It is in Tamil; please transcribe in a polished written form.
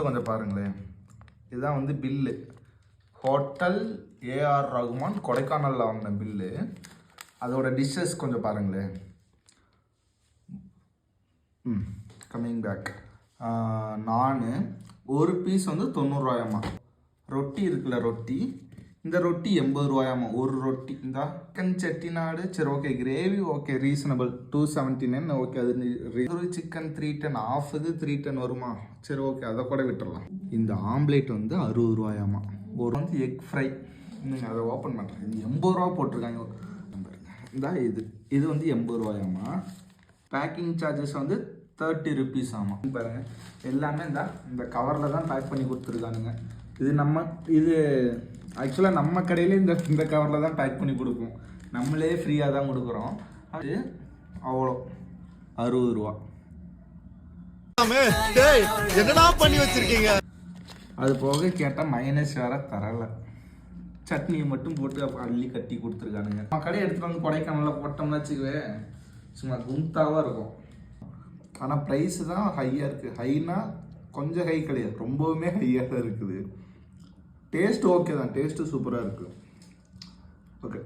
கொஞ்சம் பாருங்களேன். இதுதான் வந்து பில்லு. ஹோட்டல் ஏஆர் ரகுமான் கொடைக்கானலில் வாங்கின பில்லு. அதோட டிஷ்ஷஸ் கொஞ்சம் பாருங்களேன். Coming back. நான் ஒரு பீஸ் வந்து 90 ரூபாயாம்மா. ரொட்டி இருக்குல்ல, ரொட்டி, இந்த ரொட்டி 80 ரூபாயாம்மா ஒரு ரொட்டி. இந்த சிக்கன் செட்டிநாடு, சரி okay, gravy okay reasonable 279, okay. அது ஒரு சிக்கன் 310 ஆஃப், இது 310 வருமா, சரி ஓகே, அதை கூட விட்டுடலாம். இந்த ஆம்லேட் வந்து 60 ரூபாயாம்மா. ஒரு வந்து எக் ஃப்ரை, நீங்கள் அதை ஓப்பன் பண்ணுறேன். இது 80 ரூபா போட்டிருக்காங்க. இந்த இது வந்து 80 ரூபாயாம்மா. பேக்கிங் சார்ஜஸ் வந்து 30 ருபீஸ் ஆமாம். பாருங்கள், எல்லாமே இந்த கவரில் தான் பேக் பண்ணி கொடுத்துருக்கானுங்க. இது ஆக்சுவலாக நம்ம கடையில் இந்த கவரில் தான் பேக் பண்ணி கொடுப்போம். நம்மளே ஃப்ரீயாக தான் கொடுக்குறோம். அது அவ்வளோ 60 ரூபா. என்னடா பண்ணி வச்சிருக்கீங்க? அது போக கேட்டால் மைனஸ் வேற தரலை. சட்னியை மட்டும் போட்டு அள்ளி கட்டி கொடுத்துருக்கானுங்க. நம்ம கடையை எடுத்துகிட்டு வந்து கொடைக்கானலில் போட்டோம்னா வச்சுக்கவே சும்மா கும்தாவாக இருக்கும். ஆனால் ப்ரைஸு தான் ஹையாக இருக்குது. ஹைனா கொஞ்சம் ஹை கிடையாது, ரொம்பவுமே ஹையாக தான் இருக்குது. டேஸ்ட் ஓகே தான், டேஸ்ட்டு சூப்பராக இருக்குது. ஓகே.